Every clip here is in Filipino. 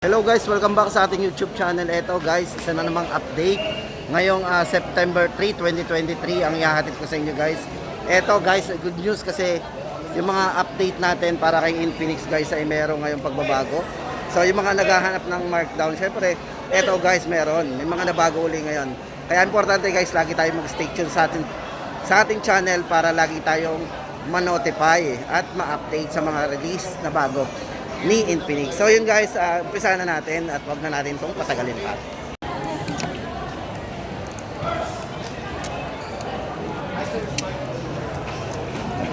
Hello guys, welcome back sa ating YouTube channel. Ito guys, isa na namang update. Ngayong September 3, 2023 ang ihahatid ko sa inyo guys. Ito guys, good news kasi yung mga update natin para kay Infinix guys ay meron ngayong pagbabago. So yung mga naghahanap ng markdown, syempre, ito guys meron. May mga nabago uli ngayon. Kaya importante guys, lagi tayo mag-stay tuned sa ating channel para lagi tayong ma-notify at ma-update sa mga release na bago ni Infinix. So yun guys, umpisa na natin at wag na natin itong patagalin pa.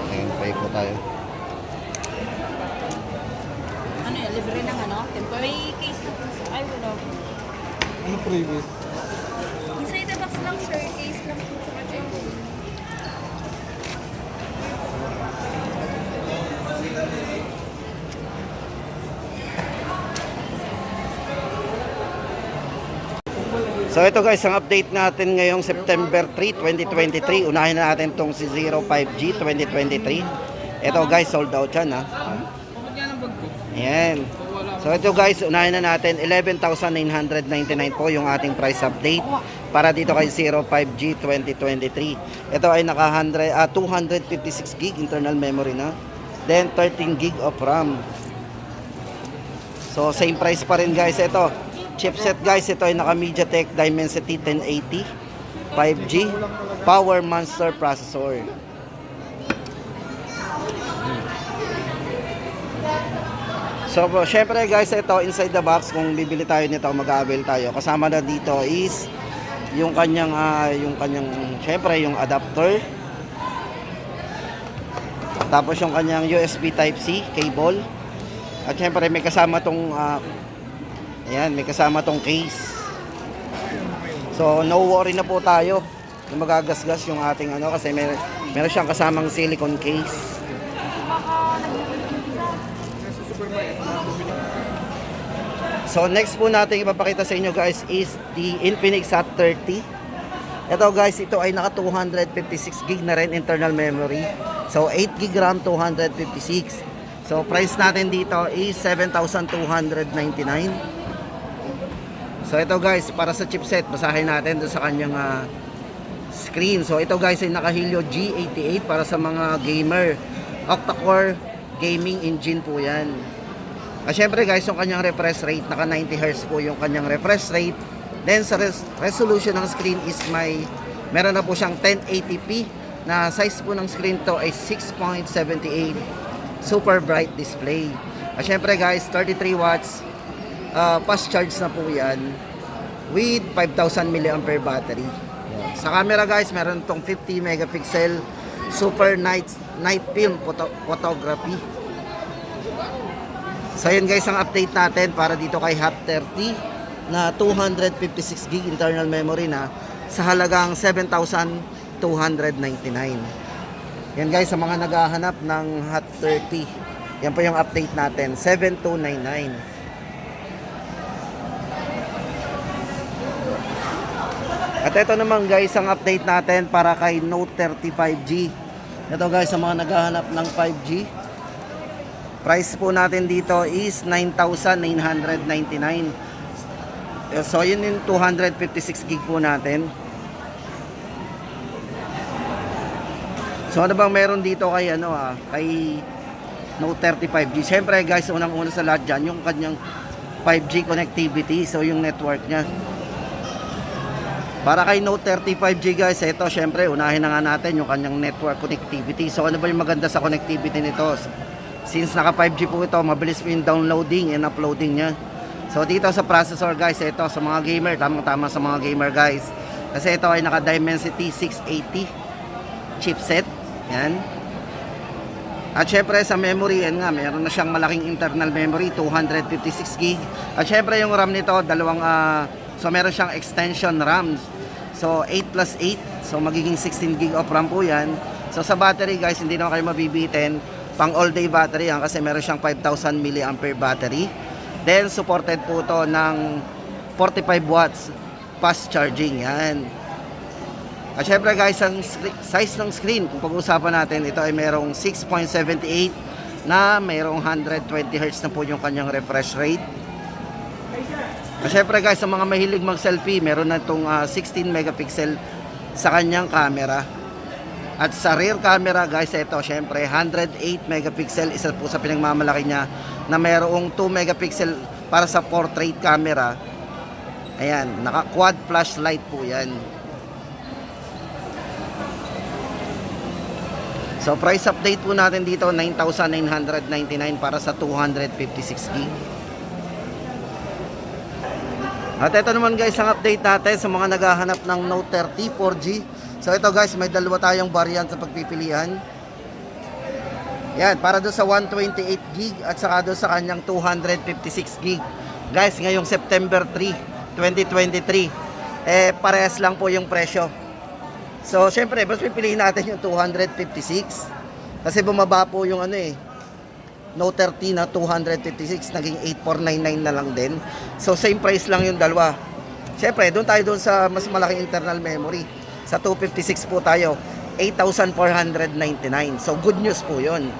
Ayan, pay po tayo. Ano yun? Libre ng ano? Temporary case na po. Ay, wala po. Ano previous? Inside the box lang, sir. Case lang po. Tsaka check po. So ito guys, ang update natin ngayong September 3, 2023. Unahin na natin itong si 05G 2023. Ito guys, sold out yan ha. Kapag yan ang bag ko. Ayan. So ito guys, unahin na natin 11,999 po yung ating price update para dito kay 05G 2023. Ito ay naka 256 gig internal memory na. Then 13 gig of RAM. So same price pa rin guys. Ito chipset guys, ito ay naka MediaTek Dimensity 1080 5G Power Monster processor. So syempre guys, ito inside the box, kung bibili tayo nito, mag-avail tayo. Kasama na dito is yung kanyang syempre yung adapter. Tapos yung kanyang USB Type-C cable. At syempre may kasama tong ayan, may kasama tong case. So no worry na po tayo na magagasgas yung ating kasi meron siyang kasamang silicone case. So next po natin ipapakita sa inyo guys is the Infinix Hot 30. Ito guys, ito ay naka 256 gig na rin internal memory. So 8 gig RAM, 256. So price natin dito is 7,299. So ito guys, para sa chipset, basahin natin doon sa kanyang screen. So ito guys ay naka Helio G88 para sa mga gamer. Octa-core gaming engine po yan. Syempre guys, yung kanyang refresh rate, naka 90Hz po yung kanyang refresh rate. Then sa resolution ng screen is meron na po siyang 1080p na size po ng screen to ay 6.78 super bright display. Syempre guys, 33 watts fast charge na po yan with 5,000 mAh battery. Sa camera guys, meron tong 50 megapixel super night film photography. So yun guys, ang update natin para dito kay Hot 30 na 256 gig internal memory na sa halagang 7,299. Yan guys, sa mga naghahanap ng Hot 30, yan po yung update natin, 7,299. At ito naman guys, ang update natin para kay Note 30 5G. Ito guys, sa mga naghahanap ng 5G, price po natin dito is 9,999. So yun yung 256 gig po natin. So ano bang meron dito kay kay Note 30 5G? Siyempre guys, unang-una sa lahat dyan, yung kanyang 5G connectivity. So yung network nya. Para kay Note 30 5G guys, ito syempre unahin na nga natin yung kanyang network connectivity. So ano ba yung maganda sa connectivity nito? Since naka 5G po ito, mabilis po yung downloading and uploading nya. So dito sa processor guys, ito sa mga gamer, tamang-tama sa mga gamer guys. Kasi ito ay naka Dimensity 680 chipset. Yan. At syempre sa memory, yan nga, meron na siyang malaking internal memory, 256 gig. At syempre yung RAM nito, so meron siyang extension RAM. So 8 plus 8, so magiging 16 gig of RAM po yan. So sa battery guys, hindi naman kayo mabibitin. Pang all day battery yan kasi meron siyang 5,000 mAh battery. Then supported po to ng 45 watts fast charging. Yan. At syempre guys, ang size ng screen, kung pag-uusapan natin, ito ay merong 6.78 na mayroong 120 Hz na po yung kanyang refresh rate. Syempre guys, sa mga mahilig mag-selfie, meron na itong 16 megapixel sa kanyang camera. At sa rear camera guys, ito syempre 108 megapixel, isa po sa pinagmamalaki niya na mayroong 2 megapixel para sa portrait camera. Ayan, naka quad flashlight po yan. So price update po natin dito 9,999 para sa 256 gig. At ito naman guys ang update natin sa mga naghahanap ng Note 30 4G. So ito guys, may dalawa tayong variant sa pagpipilian. Yan, para doon sa 128 gig at saka doon sa kanyang 256 gig. Guys, ngayong September 3, 2023, parehas lang po yung presyo. So syempre, mas pipiliin natin yung 256 kasi bumaba po yung Note 30 na 256, naging 8499 na lang din. So same price lang yung dalawa. Syempre, doon tayo doon sa mas malaking internal memory. Sa 256 po tayo, 8,499. So good news po yun.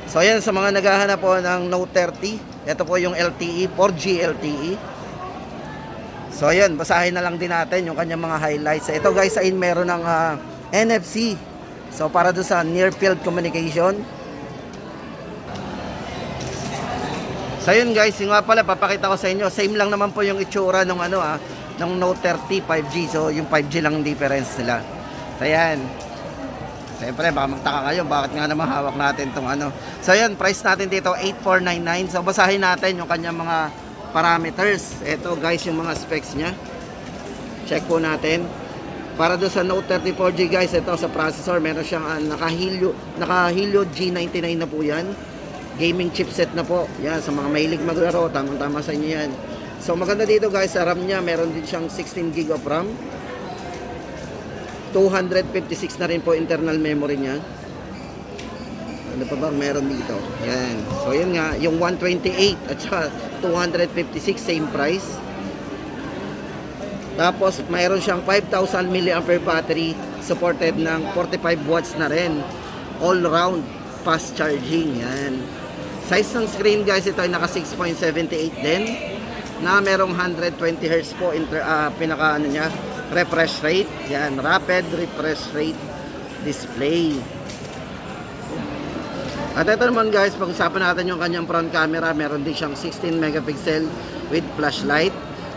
So ayan, sa mga naghahanap po ng Note 30, ito po yung LTE, 4G LTE. So ayan, basahin na lang din natin yung kanyang mga highlights. Ito guys, ayun meron ng NFC. So para doon sa near field communication. So yun guys, yung nga pala papakita ko sa inyo, same lang naman po yung itsura ng ng Note 30 5G. So yung 5G lang ang difference nila. So ayan. Siyempre baka magtaka kayo, bakit nga naman hawak natin tong So ayan, price natin dito 8,499. So basahin natin yung kanyang mga parameters. Ito guys yung mga specs niya. Check po natin. Para doon sa Note 30 4G guys, ito sa processor, meron siyang naka-Helio G99 na po yan. Gaming chipset na po. Yan, sa mga mahilig maglaro, tamang-tama sa inyo yan. So maganda dito guys, sa RAM niya, meron din siyang 16 GB of RAM. 256 na rin po internal memory niya. Ano pa bang meron dito? Yan. So yun nga, yung 128 at saka 256 same price. Tapos mayroon siyang 5,000 mAh battery, supported ng 45 watts na rin. All round fast charging. Yan. Size ng screen guys, ito ay naka 6.78 din, na merong 120 Hz po pinaka niya, refresh rate. Yan, rapid refresh rate display. At ito naman guys, pag-usapan natin yung kanyang front camera, meron din siyang 16 megapixel with flashlight.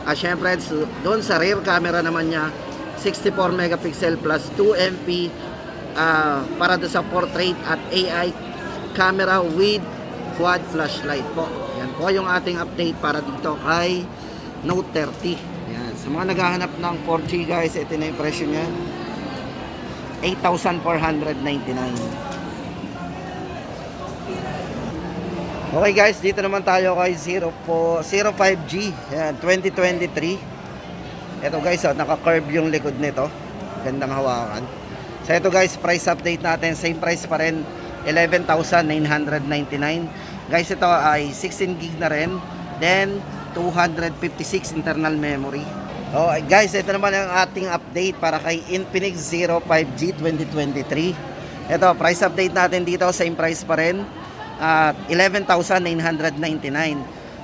At syempre doon sa rear camera naman niya, 64 megapixel plus 2 MP para doon sa portrait at AI camera with quad flashlight po. Yan po yung ating update para dito kay Note 30. Yan. Sa mga naghahanap ng 4G guys, ito na yung presyo niya. 8,499. Okay guys, dito naman tayo kay 05G. Yan, 2023. Ito guys, naka-curve yung likod nito. Gandang hawakan. So ito guys, price update natin. Same price pa rin. 11,999. Guys, ito ay 16 gig na rin. Then 256 internal memory. Oh, guys, ito naman ang ating update para kay Infinix 05G 2023. Ito, price update natin dito, same price pa rin. 11,999.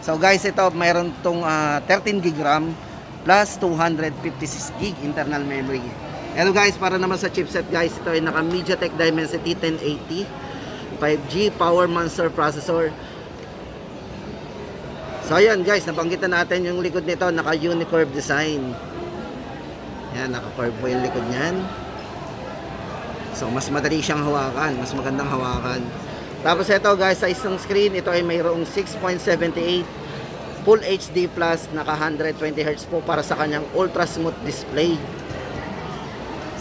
So guys, ito mayroon tong 13 gig RAM plus 256 gig internal memory. Ito guys, para naman sa chipset guys, ito ay naka MediaTek Dimensity 1080 5G Power Monster processor. So ayan guys, nabanggit na natin yung likod nito, naka unicorn design. Yan, naka curve po yung likod niyan. So mas madali siyang hawakan, mas magandang hawakan. Tapos ito guys, sa isang screen, ito ay mayroong 6.78 Full HD Plus, naka 120 Hz po para sa kanyang ultra smooth display.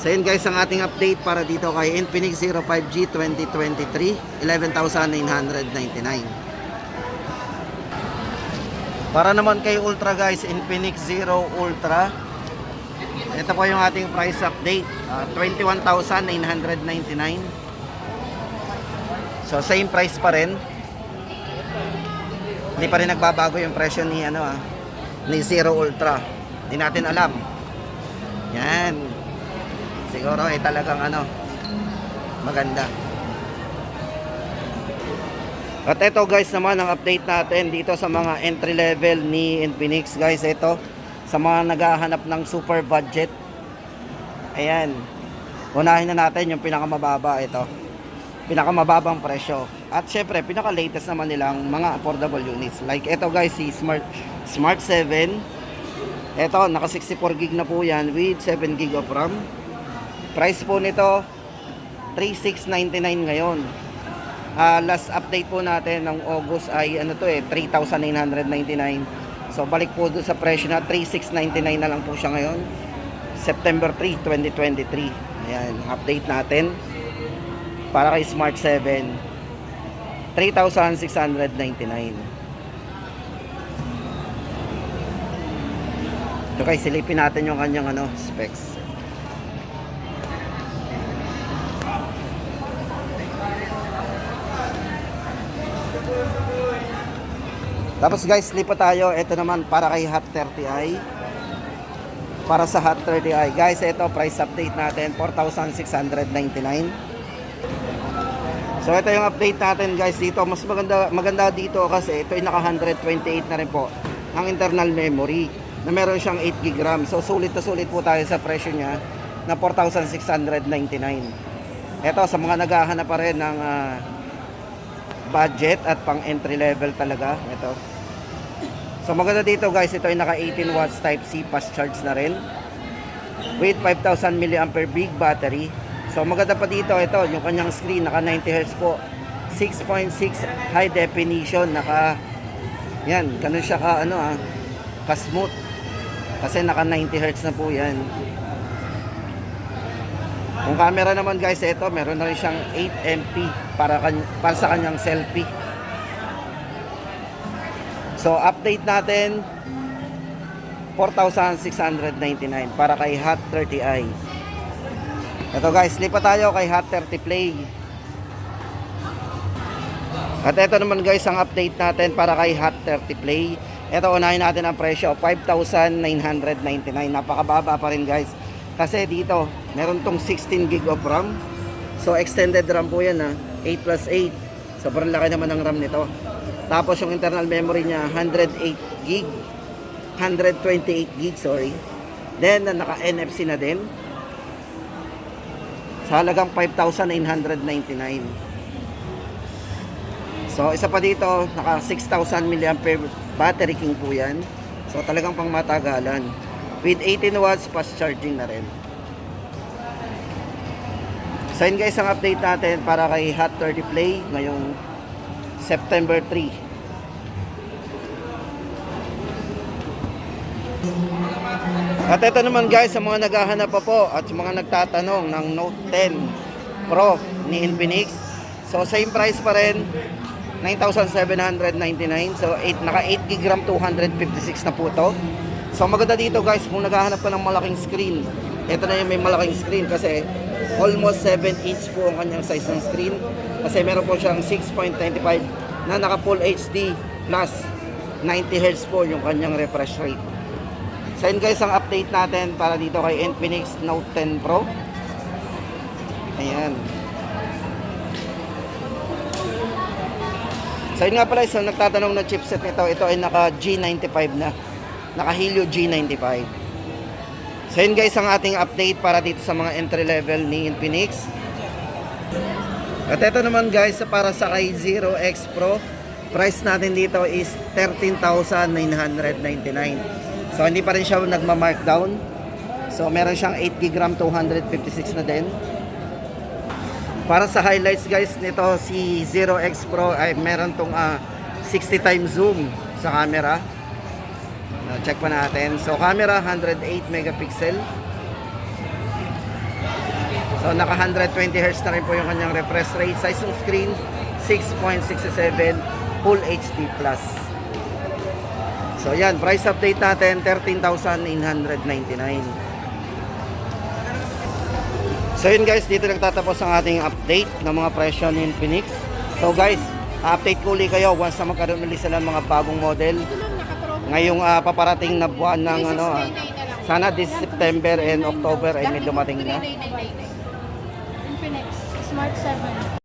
So yun guys, ang ating update para dito kay Infinix 05G 2023, 11,999. Para naman kay Ultra guys, Infinix Zero Ultra, ito po yung ating price update, 21,999. So same price pa rin. Hindi pa rin nagbabago yung presyo ni ni Zero Ultra. Hindi natin alam. Yan. Siguro ay talagang maganda. At ito guys naman ang update natin dito sa mga entry level ni Infinix guys. Ito sa mga naghahanap ng super budget. Ayan. Unahin na natin yung pinakamababa ito. Pinakamababang presyo. At syempre pinaka-latest naman nilang mga affordable units. Like ito guys si Smart 7. Ito naka 64 gig na po yan with 7 gig of RAM. Price po nito 3,699 ngayon. Last update po natin ng August ay 3,999. So balik po doon sa presyo na 3,699 na lang po siya ngayon. September 3, 2023. Ayan, update natin. Para kay Smart 7, 3,699. Ito guys, silipin natin yung kanyang specs. Tapos guys, lipat tayo. Ito naman para kay Hot 30i. Para sa Hot 30i. Guys, ito price update natin, 4,699. So ito yung update natin guys dito. Mas maganda dito kasi ito ay naka 128 na rin po ang internal memory na meron siyang 8 GB RAM. So sulit na sulit po tayo sa presyo niya na 4,699. Ito sa mga naghahanap pa rin ng budget at pang entry level talaga. Ito. So maganda dito guys, ito ay naka 18 watts type C fast charge na rin with 5,000 mAh big battery. So maganda pa dito, ito yung kanyang screen naka 90 Hz po, 6.6 high definition, naka yan, ganun siya ka ka smooth kasi naka 90 Hz na po yan. Yung camera naman guys, ito meron na rin siyang 8MP para sa kanyang selfie. So update natin 4,699 para kay Hot 30i. Ito guys, lipat tayo kay Hot 30 Play. At ito naman guys ang update natin para kay Hot 30 Play. Ito unahin natin ang presyo, 5,999. Napakababa pa rin guys. Kasi dito, meron tong 16 gig of RAM. So extended RAM po yan 8 plus 8. Sobrang laki naman ng RAM nito. Tapos yung internal memory niya 128 gig, sorry. Then naka NFC na din. Sa halagang 5,999. So isa pa dito, naka 6,000 mAh battery king po yan. So talagang pang matagalan. With 18 watts fast charging na rin. So yun guys ang update natin para kay Hot 30 Play ngayong September 3. At ito naman guys sa mga naghahanap pa po at sa mga nagtatanong ng Note 10 Pro ni Infinix. So same price pa rin, 9,799. So naka 8 GB RAM 256 na po to. So maganda dito guys kung naghahanap ka ng malaking screen. Ito na yung may malaking screen kasi almost 7 inch po ang kanyang size ng screen. Kasi meron po siyang 6.95 na naka full HD plus 90 Hz po yung kanyang refresh rate. So yun guys ang update natin para dito kay Infinix Note 10 Pro. Ayan. So yun nga pala, so nagtatanong na chipset nito, ito ay naka G95 na. Naka Helio G95. So yun guys ang ating update para dito sa mga entry level ni Infinix. At ito naman guys para sa kay Zero X Pro, price natin dito is 13,999. So hindi pa rin siya nagma-markdown. So meron siyang 8 GB RAM 256 na din. Para sa highlights guys nito si Zero X Pro ay meron tong 60 times zoom sa camera. Check pa natin. So camera 108 megapixel. So naka 120 Hz na rin po yung kanyang refresh rate. Size ng screen 6.67 Full HD plus. So yan, price update natin 13,999. So yun guys, dito nagtatapos ang ating update ng mga presyo ni Infinix. So guys, update ko ulit kayo once na magkaroon ulit sila ng mga bagong model. Ngayong paparating na buwan ng sana this September and October ay may dumating na. Infinix Smart 7.